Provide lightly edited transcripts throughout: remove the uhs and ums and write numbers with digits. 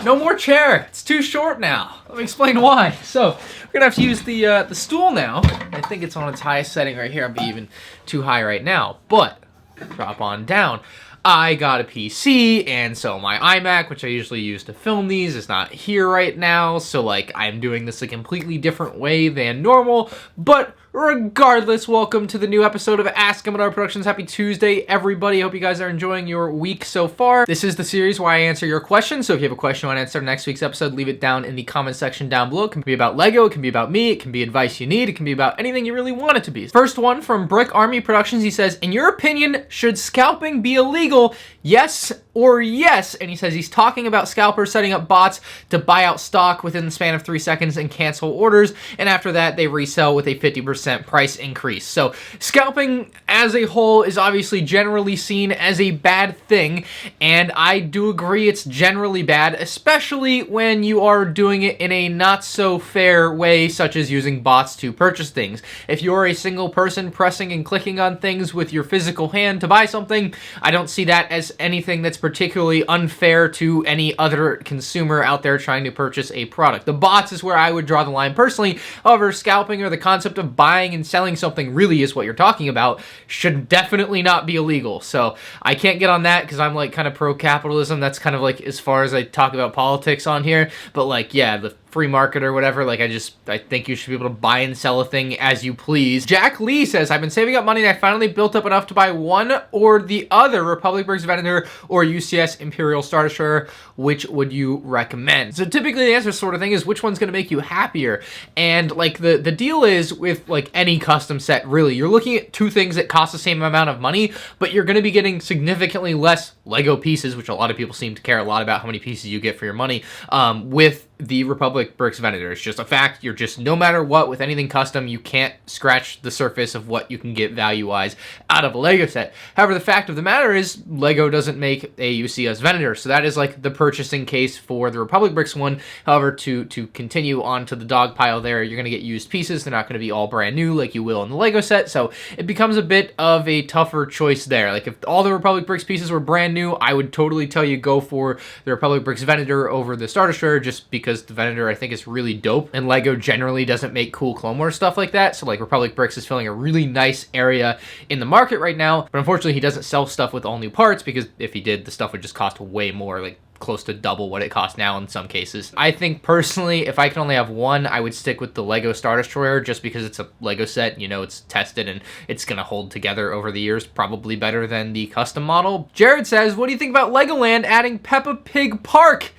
No more chair. It's too short now. Let me explain why. So we're gonna have to use the stool now. I think it's on its highest setting right here. I'll be even too high right now, but drop on down. I got a PC, and so my iMac, which I usually use to film these, is not here right now, so like I'm doing this a completely different way than normal, but regardless, welcome to the new episode of Ask M&R Productions. Happy Tuesday, everybody. Hope you guys are enjoying your week so far. This is the series where I answer your questions, so if you have a question you want to answer in next week's episode, leave it down in the comment section down below. It can be about LEGO, it can be about me, it can be advice you need, it can be about anything you really want it to be. First one from Brick Army Productions. He says, in your opinion, should scalping be illegal? Yes or yes? And he says he's talking about scalpers setting up bots to buy out stock within the span of 3 seconds and cancel orders, and after that they resell with a 50% price increase. So scalping as a whole is obviously generally seen as a bad thing, and I do agree it's generally bad, especially when you are doing it in a not so fair way, such as using bots to purchase things. If you're a single person pressing and clicking on things with your physical hand to buy something, I don't see that as anything that's particularly unfair to any other consumer out there trying to purchase a product. The bots is where I would draw the line personally. However, scalping, or the concept of buying and selling something, really is what you're talking about, should definitely not be illegal. So I can't get on that because I'm like kind of pro-capitalism. That's kind of like as far as I talk about politics on here. But like, yeah, the free market or whatever, like I think you should be able to buy and sell a thing as you please. Jack Lee says, I've been saving up money and I finally built up enough to buy one or the other, Republic Bricks Venator or UCS Imperial Star Destroyer. Which would you recommend? So typically the answer sort of thing is which one's going to make you happier. And like the deal is with like any custom set, really, you're looking at two things that cost the same amount of money, but you're going to be getting significantly less Lego pieces, which a lot of people seem to care a lot about how many pieces you get for your money, with the Republic Bricks Venator. It's just a fact. You're just, no matter what, with anything custom, you can't scratch the surface of what you can get value-wise out of a Lego set. However, the fact of the matter is, Lego doesn't make a UCS Venator, so that is like the purchasing case for the Republic Bricks one. However, to continue on to the dog pile there, you're going to get used pieces. They're not going to be all brand new like you will in the Lego set, so it becomes a bit of a tougher choice there. Like, if all the Republic Bricks pieces were brand new, I would totally tell you go for the Republic Bricks Venator over the Star Destroyer, just because the Venator, I think, is really dope, and Lego generally doesn't make cool Clone Wars stuff like that, so like Republic Bricks is filling a really nice area in the market right now, but unfortunately he doesn't sell stuff with all new parts, because if he did, the stuff would just cost way more, like close to double what it costs now in some cases. I think personally, if I can only have one, I would stick with the LEGO Star Destroyer, just because it's a Lego set, you know, it's tested and it's gonna hold together over the years, probably better than the custom model. Jared says, what do you think about Legoland adding Peppa Pig Park?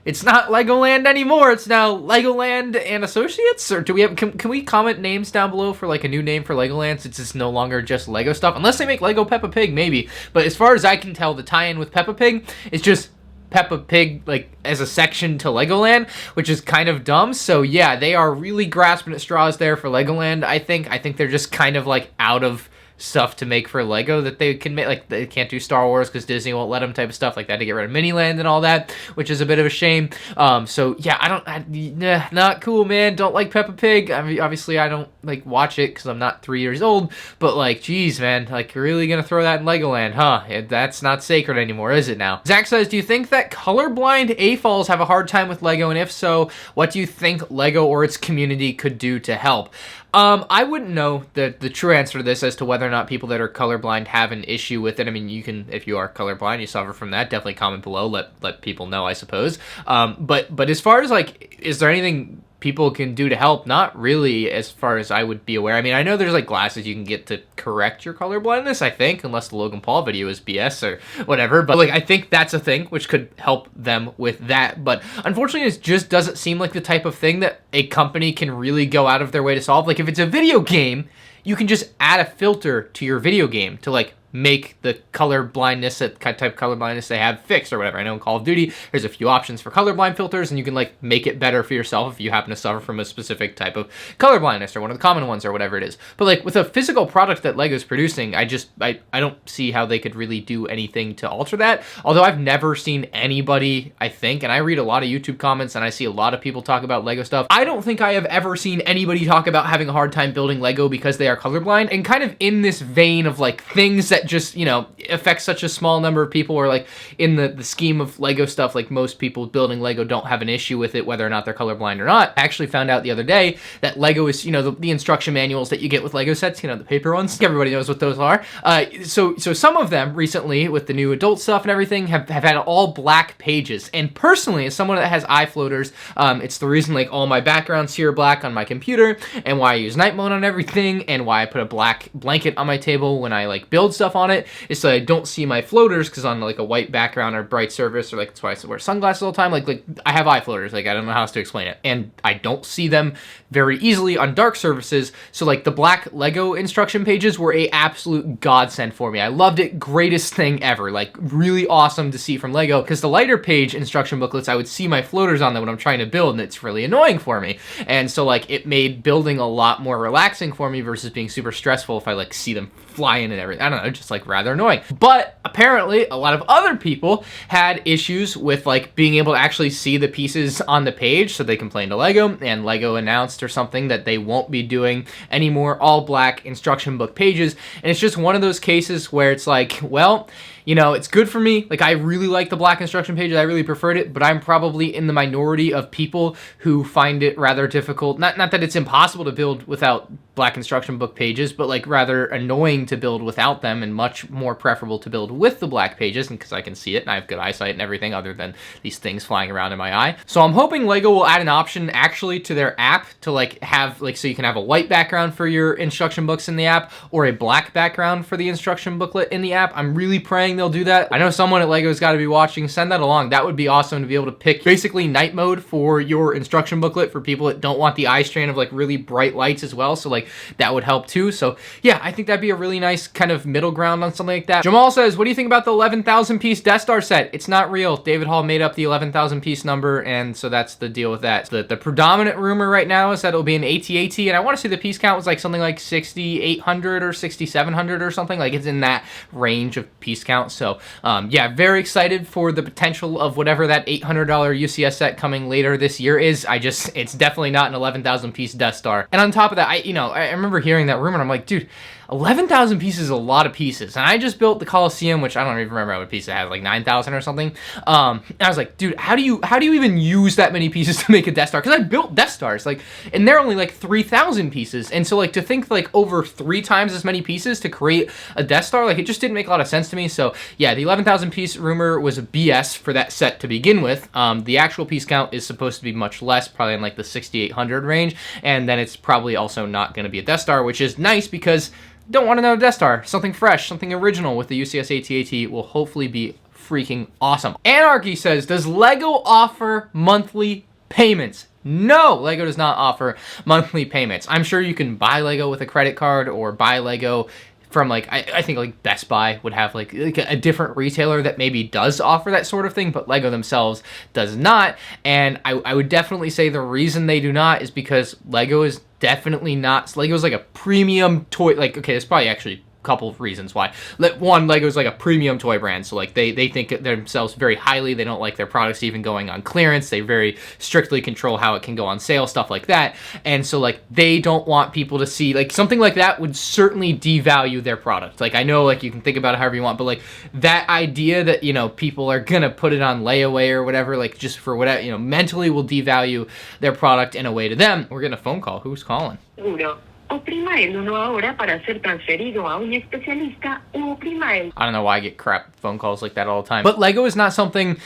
It's not Legoland anymore. It's now Legoland and Associates? Or do we have, can we comment names down below for like a new name for Legoland, since it's no longer just Lego stuff? Unless they make Lego Peppa Pig, maybe. But as far as I can tell, the tie-in with Peppa Pig is just Peppa Pig, like, as a section to Legoland, which is kind of dumb. So yeah, they are really grasping at straws there for Legoland, I think. I think they're just kind of like out of stuff to make for Lego that they can make. Like, they can't do Star Wars because Disney won't let them, type of stuff like that, to get rid of Miniland and all that, which is a bit of a shame. So yeah, not cool, man. Don't like Peppa Pig. I mean, obviously I don't like watch it because I'm not 3 years old, but like, geez, man, like, you're really gonna throw that in Legoland, huh? That's not sacred anymore, is it now? Zach says, do you think that colorblind AFOLs have a hard time with Lego, and if so, what do you think Lego or its community could do to help? I wouldn't know the true answer to this as to whether or not people that are colorblind have an issue with it. I mean, you can, if you are colorblind, you suffer from that, definitely comment below, let people know, I suppose. But as far as like, is there anything people can do to help? Not really, as far as I would be aware. I mean, I know there's like glasses you can get to correct your color blindness, I think, unless the Logan Paul video is BS or whatever, but like, I think that's a thing which could help them with that. But unfortunately, it just doesn't seem like the type of thing that a company can really go out of their way to solve. Like, if it's a video game, you can just add a filter to your video game to like make the color blindness, that type of color blindness they have, fixed or whatever. I know in Call of Duty, there's a few options for colorblind filters, and you can like make it better for yourself if you happen to suffer from a specific type of color blindness, or one of the common ones, or whatever it is. But like, with a physical product that Lego's producing, I don't see how they could really do anything to alter that. Although I've never seen anybody, I think, and I read a lot of YouTube comments and I see a lot of people talk about Lego stuff, I don't think I have ever seen anybody talk about having a hard time building Lego because they are colorblind. And kind of in this vein of like things that set just, you know, affects such a small number of people, or like in the scheme of Lego stuff, like most people building Lego don't have an issue with it, whether or not they're colorblind or not. I actually found out the other day that Lego is, you know, the instruction manuals that you get with Lego sets, you know, the paper ones. Everybody knows what those are. So some of them recently with the new adult stuff and everything have had all black pages. And personally, as someone that has eye floaters, it's the reason like all my backgrounds here are black on my computer, and why I use night mode on everything, and why I put a black blanket on my table when I like build stuff on it, is so I don't see my floaters, because on like a white background or bright surface, or like that's why I wear sunglasses all the time. Like I have eye floaters, like I don't know how else to explain it, and I don't see them very easily on dark surfaces. So like the black Lego instruction pages were a absolute godsend for me. I loved it. Greatest thing ever. Like really awesome to see from Lego, because the lighter page instruction booklets, I would see my floaters on them when I'm trying to build, and it's really annoying for me. And so like it made building a lot more relaxing for me versus being super stressful if I like see them flying and everything. I don't know, just like rather annoying. But apparently a lot of other people had issues with like being able to actually see the pieces on the page, so they complained to Lego, and Lego announced or something that they won't be doing any more all black instruction book pages. And it's just one of those cases where it's like, well, you know, it's good for me. Like I really like the black instruction pages. I really preferred it, but I'm probably in the minority of people who find it rather difficult. Not that it's impossible to build without black instruction book pages, but like rather annoying to build without them, and much more preferable to build with the black pages, and because I can see it and I have good eyesight and everything other than these things flying around in my eye. So I'm hoping Lego will add an option actually to their app to like have like, so you can have a white background for your instruction books in the app, or a black background for the instruction booklet in the app. I'm really praying they'll do that. I know someone at Lego's got to be watching. Send that along. That would be awesome to be able to pick basically night mode for your instruction booklet for people that don't want the eye strain of like really bright lights as well. So like that would help too. So yeah, I think that'd be a really nice kind of middle ground on something like that. Jamal says, what do you think about the 11,000 piece Death Star set? It's not real. David Hall made up the 11,000 piece number, and so that's the deal with that. The predominant rumor right now is that it'll be an AT-AT, and I want to say the piece count was like something like 6,800 or 6,700 or something. Like it's in that range of piece count. So yeah, very excited for the potential of whatever that $800 UCS set coming later this year is. It's definitely not an 11,000 piece Death Star. And on top of that, I remember hearing that rumor and I'm like, dude, 11,000 pieces is a lot of pieces. And I just built the Coliseum, which I don't even remember what piece it had, like 9,000 or something. And I was like, dude, how do you even use that many pieces to make a Death Star? Because I built Death Stars, like, and they're only like 3,000 pieces. And so like to think like over 3 times as many pieces to create a Death Star, like it just didn't make a lot of sense to me. So yeah, the 11,000 piece rumor was a BS for that set to begin with. The actual piece count is supposed to be much less, probably in like the 6,800 range. And then it's probably also not going to be a Death Star, which is nice because don't want another Death Star. Something fresh, something original with the UCS AT-AT will hopefully be freaking awesome. Anarchy says, does Lego offer monthly payments? No, Lego does not offer monthly payments. I'm sure you can buy Lego with a credit card, or buy Lego from like, I think like Best Buy would have like a different retailer that maybe does offer that sort of thing, but Lego themselves does not. And I would definitely say the reason they do not is because Lego is definitely not, Lego's like a premium toy, like, okay, there's probably actually couple of reasons why. One, Lego's like a premium toy brand, so like they think themselves very highly. They don't like their products even going on clearance. They very strictly control how it can go on sale, stuff like that. And so like they don't want people to see, like, something like that would certainly devalue their product. Like I know like you can think about it however you want, but like that idea that, you know, people are gonna put it on layaway or whatever, like just for whatever, you know, mentally will devalue their product in a way to them. We're getting a phone call. Who's calling? Oprima el 1 ahora para ser transferido a un especialista o oprima el. I don't know why I get crap phone calls like that all the time. But Lego is not something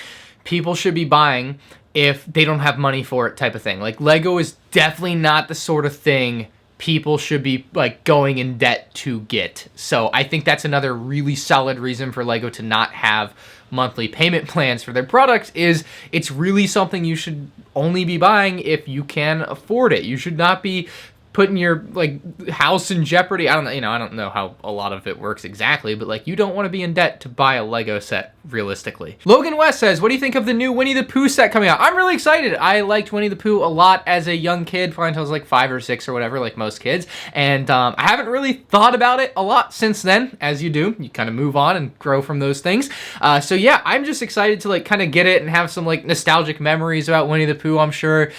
people should be buying if they don't have money for it, type of thing. Like Lego is definitely not the sort of thing people should be like going in debt to get. So I think that's another really solid reason for Lego to not have monthly payment plans for their products. Is it's really something you should only be buying if you can afford it. You should not be putting your like house in jeopardy. I don't know how a lot of it works exactly, but like you don't want to be in debt to buy a Lego set realistically. Logan West says, what do you think of the new Winnie the Pooh set coming out? I'm really excited. I liked Winnie the Pooh a lot as a young kid, probably until I was like 5 or 6 or whatever, like most kids. And I haven't really thought about it a lot since then. As you do, you kind of move on and grow from those things. So yeah, I'm just excited to like kind of get it and have some like nostalgic memories about Winnie the Pooh, I'm sure.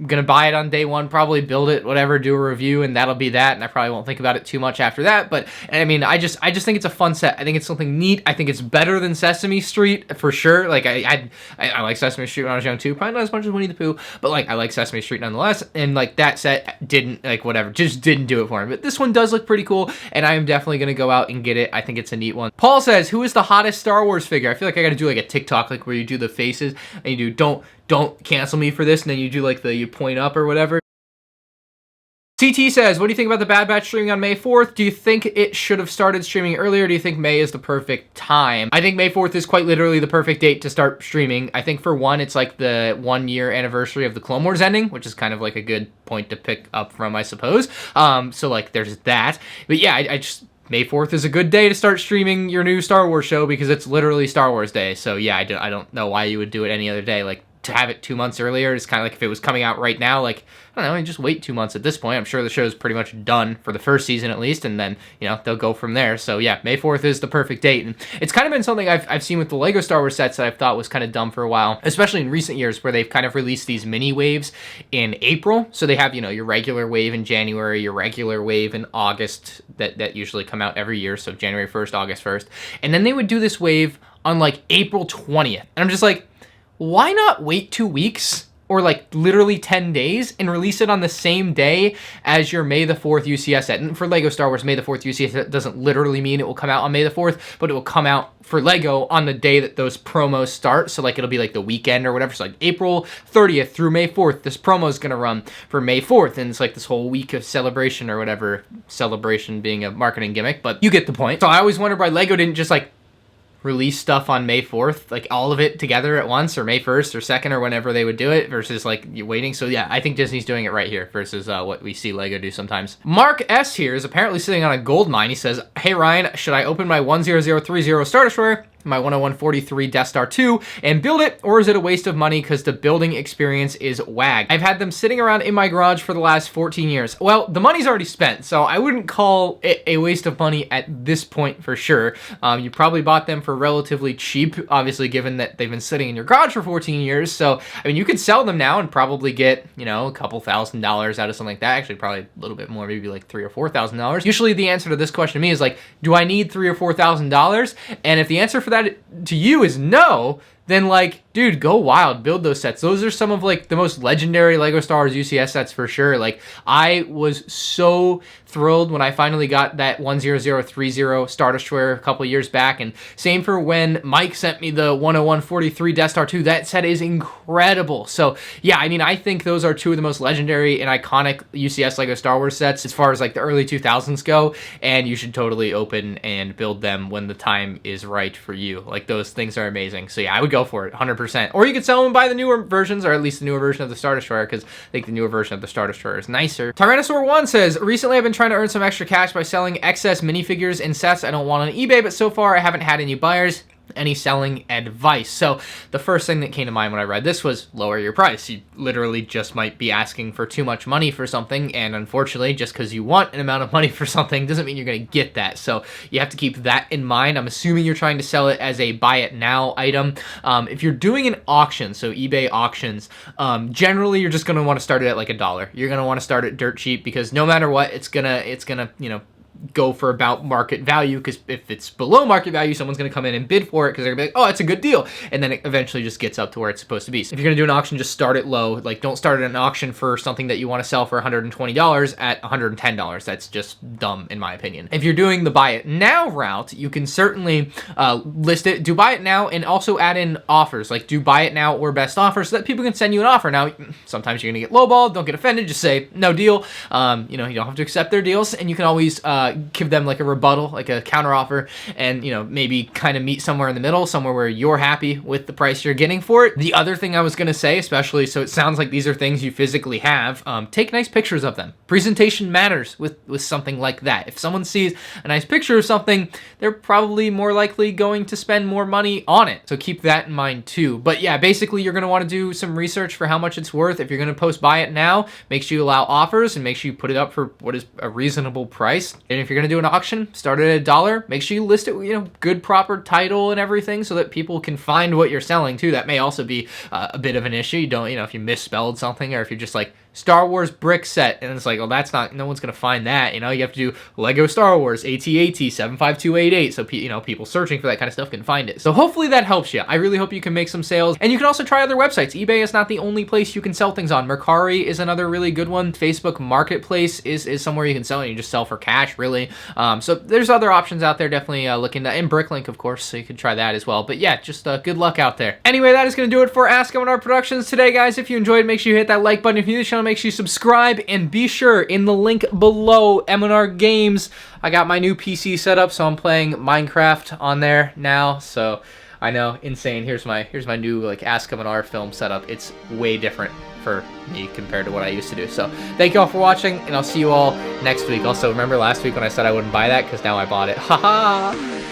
gonna buy it on day one, probably build it, whatever, do a review, and that'll be that. And I probably won't think about it too much after that. But I mean, I just think it's a fun set. I think it's something neat. I think it's better than Sesame Street for sure. Like I like Sesame Street when I was young too. Probably not as much as Winnie the Pooh, but like I like Sesame Street nonetheless. And like that set didn't just didn't do it for me. But this one does look pretty cool, and I am definitely gonna go out and get it. I think it's a neat one. Paul says, "Who is the hottest Star Wars figure?" I feel like I gotta do like a TikTok, like where you do the faces and you do don't cancel me for this, and then you do like you point up or whatever. CT says, "What do you think about the Bad Batch streaming on May 4th? Do you think it should have started streaming earlier? Do you think May is the perfect time?" I think May 4th is quite literally the perfect date to start streaming. I think for one, it's like the 1 year anniversary of the Clone Wars ending, which is kind of like a good point to pick up from, I suppose. So like there's that. But yeah, I just... May 4th is a good day to start streaming your new Star Wars show because it's literally Star Wars Day. So yeah, I don't know why you would do it any other day. Like, to have it 2 months earlier is kind of like if it was coming out right now, like, I don't know, just wait 2 months at this point. I'm sure the show's pretty much done for the first season at least, and then, you know, they'll go from there. So yeah, May 4th is the perfect date. And it's kind of been something I've seen with the LEGO Star Wars sets that I've thought was kind of dumb for a while, especially in recent years where they've kind of released these mini waves in April. So they have, you know, your regular wave in January, your regular wave in August that usually come out every year. So January 1st, August 1st. And then they would do this wave on like April 20th. And I'm just like, why not wait 2 weeks or like literally 10 days and release it on the same day as your May the 4th UCS set? And for LEGO Star Wars, May the 4th UCS set doesn't literally mean it will come out on May the 4th, but it will come out for LEGO on the day that those promos start. So like it'll be like the weekend or whatever. So like April 30th through May 4th, this promo is going to run for May 4th. And it's like this whole week of celebration or whatever, celebration being a marketing gimmick, but you get the point. So I always wondered why LEGO didn't just like release stuff on May 4th, like all of it together at once, or May 1st or 2nd or whenever they would do it, versus like you waiting. So yeah, I think Disney's doing it right here versus what we see LEGO do sometimes. Mark S here is apparently sitting on a gold mine. He says, "Hey Ryan, should I open my 10030 Star Destroyer, my 10143 Death Star II, and build it, or is it a waste of money because the building experience is wag? I've had them sitting around in my garage for the last 14 years. Well, the money's already spent, so I wouldn't call it a waste of money at this point for sure. You probably bought them for relatively cheap, obviously, given that they've been sitting in your garage for 14 years. So, I mean, you could sell them now and probably get, you know, a couple $1,000s out of something like that. Actually, probably a little bit more, maybe like $3,000 or $4,000. Usually the answer to this question to me is like, do I need $3,000 or $4,000? And if the answer for that to you is no, then like, dude, go wild, build those sets. Those are some of like the most legendary LEGO Star Wars UCS sets for sure. Like, I was so thrilled when I finally got that 10030 Star Destroyer a couple years back, and same for when Mike sent me the 10143 Death Star II. That set is incredible. So yeah, I mean, I think those are two of the most legendary and iconic UCS LEGO Star Wars sets as far as like the early 2000s go, and you should totally open and build them when the time is right for you. Like, those things are amazing. So yeah, I would go for it 100%. Or you could sell them and buy the newer versions, or at least the newer version of the Star Destroyer, because I think the newer version of the Star Destroyer is nicer. Tyrannosaur1 says, "Recently I've been trying to earn some extra cash by selling excess minifigures and sets I don't want on eBay, but so far I haven't had any buyers. Any selling advice?" So the first thing that came to mind when I read this was lower your price. You literally just might be asking for too much money for something, and unfortunately, just because you want an amount of money for something doesn't mean you're going to get that. So you have to keep that in mind. I'm assuming you're trying to sell it as a buy it now item. If you're doing an auction, so eBay auctions, generally you're just going to want to start it at like $1. You're going to want to start it dirt cheap, because no matter what, it's gonna you know, go for about market value, because if it's below market value, someone's going to come in and bid for it because they're going to be like, oh, it's a good deal, and then it eventually just gets up to where it's supposed to be. So if you're going to do an auction, just start it low. Like, don't start at an auction for something that you want to sell for $120 at $110. That's just dumb, in my opinion. If you're doing the buy it now route, you can certainly list it, do buy it now, and also add in offers, like do buy it now or best offer, so that people can send you an offer. Now, sometimes you're going to get lowballed. Don't get offended. Just say no deal. You know, you don't have to accept their deals, and you can always give them like a rebuttal, like a counter offer, and, you know, maybe kind of meet somewhere in the middle, somewhere where you're happy with the price you're getting for it. The other thing I was going to say, especially so it sounds like these are things you physically have, take nice pictures of them. Presentation matters with something like that. If someone sees a nice picture of something, they're probably more likely going to spend more money on it. So keep that in mind too. But yeah, basically you're going to want to do some research for how much it's worth. If you're going to post buy it now, make sure you allow offers and make sure you put it up for what is a reasonable price. And if you're gonna do an auction, start it at $1. Make sure you list it, good proper title and everything so that people can find what you're selling too. That may also be a bit of an issue. You don't, if you misspelled something, or if you're just like Star Wars brick set, and it's like, well, that's not, no one's gonna find that. You have to do Lego Star Wars AT-AT 75288, so people searching for that kind of stuff can find it. So hopefully that helps you. I really hope you can make some sales, and you can also try other websites. eBay is not the only place you can sell things on. Mercari is another really good one. Facebook Marketplace is somewhere you can sell, and you just sell for cash, really. So there's other options out there. Definitely look into, and Bricklink, of course, so you can try that as well. But yeah, just good luck out there. Anyway, that is gonna do it for Ask M&R Productions today, guys. If you enjoyed, make sure you hit that like button. If you're new to the channel, make sure you subscribe, and be sure in the link below, M&R Games, I got my new PC set up, so I'm playing Minecraft on there now. So I know, insane. Here's my new like Ask M&R film setup. It's way different for me compared to what I used to do. So thank you all for watching, and I'll see you all next week. Also, remember last week when I said I wouldn't buy that, because now I bought it. Haha.